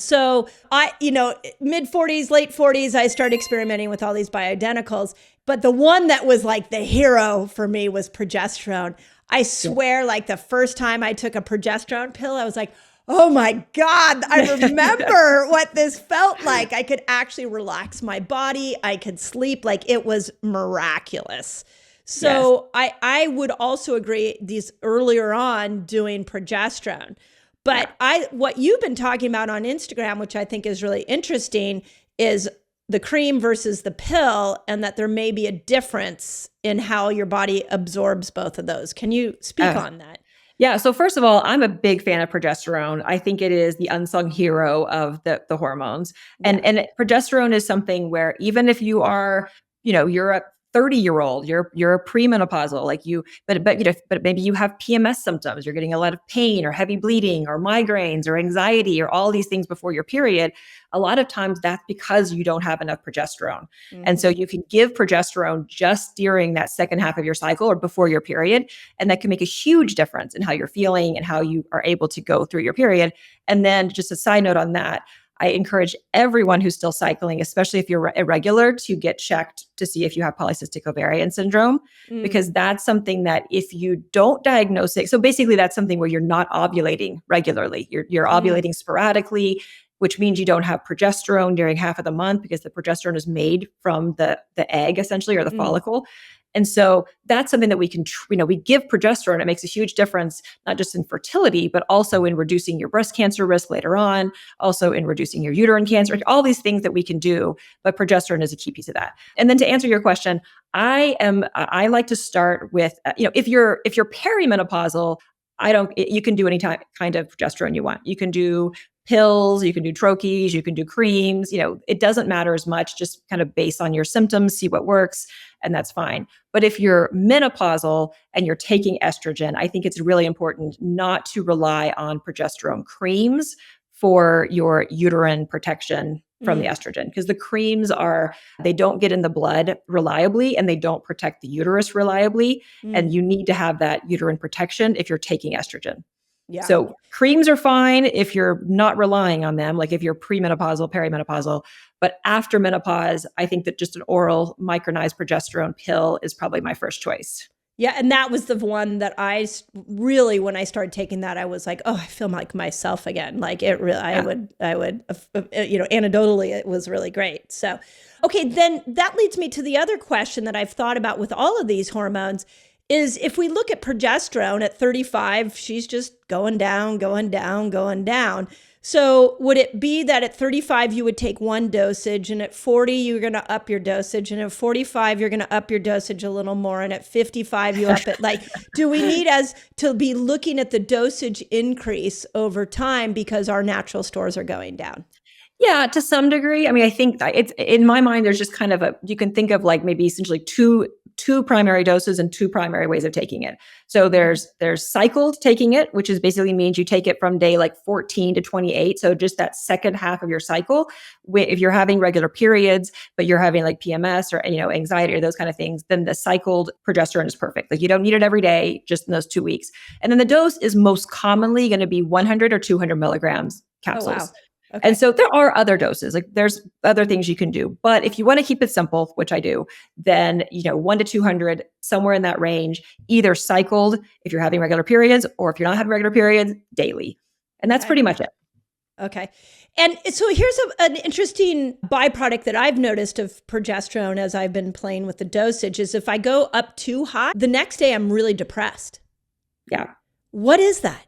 So mid 40s, late 40s, I started experimenting with all these bioidenticals. But the one that was like the hero for me was progesterone. I swear, like the first time I took a progesterone pill, I was like, oh my God, I remember what this felt like. I could actually relax my body. I could sleep. Like it was miraculous. So yes. I would also agree these earlier on doing progesterone. But what you've been talking about on Instagram, which I think is really interesting, is the cream versus the pill, and that there may be a difference in how your body absorbs both of those. Can you speak on that? Yeah. So first of all, I'm a big fan of progesterone. I think it is the unsung hero of the hormones. And progesterone is something where even if you are, you're a 30-year-old, you're a premenopausal, but maybe you have PMS symptoms, you're getting a lot of pain or heavy bleeding or migraines or anxiety or all these things before your period. A lot of times that's because you don't have enough progesterone. Mm-hmm. And so you can give progesterone just during that second half of your cycle or before your period. And that can make a huge difference in how you're feeling and how you are able to go through your period. And then just a side note on that, I encourage everyone who's still cycling, especially if you're irregular, to get checked to see if you have polycystic ovarian syndrome, because that's something that if you don't diagnose it, so basically that's something where you're not ovulating regularly, you're ovulating sporadically, which means you don't have progesterone during half of the month because the progesterone is made from the egg essentially, or the follicle. And so that's something that we can, we give progesterone. It makes a huge difference, not just in fertility, but also in reducing your breast cancer risk later on, also in reducing your uterine cancer, all these things that we can do. But progesterone is a key piece of that. And then to answer your question, I like to start with, if you're perimenopausal, you can do any kind of progesterone you want. You can do pills, you can do troches, you can do creams, it doesn't matter as much, just kind of based on your symptoms, see what works, and that's fine. But if you're menopausal and you're taking estrogen, I think it's really important not to rely on progesterone creams for your uterine protection from the estrogen, because the creams they don't get in the blood reliably and they don't protect the uterus reliably. And you need to have that uterine protection if you're taking estrogen. Yeah. So creams are fine if you're not relying on them, like if you're premenopausal, perimenopausal. But after menopause, I think that just an oral micronized progesterone pill is probably my first choice. Yeah. And that was the one that I really, when I started taking that, I was like, oh, I feel like myself again. Like it really, I would, anecdotally, it was really great. So, okay, then that leads me to the other question that I've thought about with all of these hormones is if we look at progesterone at 35, she's just going down, going down, going down. So would it be that at 35, you would take one dosage, and at 40, you're going to up your dosage, and at 45, you're going to up your dosage a little more, and at 55, you up it? Like, do we need to be looking at the dosage increase over time because our natural stores are going down? Yeah, to some degree. I mean, I think that it's in my mind, there's just kind of you can think of like maybe essentially two primary doses and two primary ways of taking it. So there's cycled taking it, which is basically means you take it from day like 14 to 28. So just that second half of your cycle, if you're having regular periods, but you're having like PMS or, anxiety or those kind of things, then the cycled progesterone is perfect. Like you don't need it every day, just in those 2 weeks. And then the dose is most commonly going to be 100 or 200 milligrams capsules. Oh, wow. Okay. And so there are other doses, like there's other things you can do. But if you want to keep it simple, which I do, then, 1 to 200, somewhere in that range, either cycled if you're having regular periods, or if you're not having regular periods, daily. And that's pretty much it. Okay. And so here's an interesting byproduct that I've noticed of progesterone as I've been playing with the dosage is if I go up too high, the next day I'm really depressed. Yeah. What is that?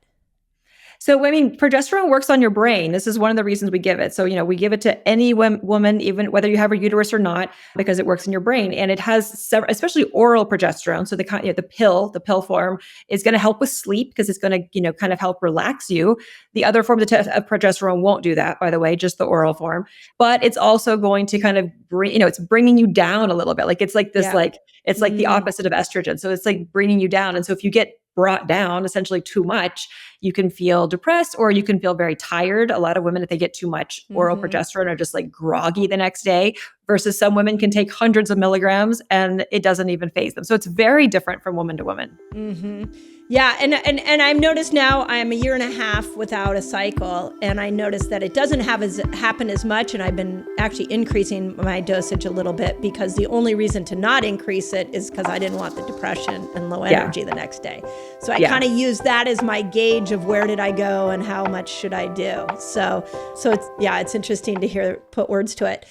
So, I mean, progesterone works on your brain. This is one of the reasons we give it. So, we give it to any woman, even whether you have a uterus or not, because it works in your brain. And it has several, especially oral progesterone. So the pill form is going to help with sleep because it's going to, kind of help relax you. The other form of progesterone won't do that, by the way, just the oral form. But it's also going to kind of bring, it's bringing you down a little bit. Like it's like this, it's like the opposite of estrogen. So it's like bringing you down. And so if you get brought down essentially too much, you can feel depressed or you can feel very tired. A lot of women, if they get too much oral progesterone, are just like groggy the next day, versus some women can take hundreds of milligrams and it doesn't even faze them. So it's very different from woman to woman. Mm-hmm. Yeah, and I've noticed now I'm a year and a half without a cycle, and I noticed that it doesn't happen as much, and I've been actually increasing my dosage a little bit because the only reason to not increase it is because I didn't want the depression and low energy the next day. So I kind of use that as my gauge of where did I go and how much should I do. So it's interesting to put words to it.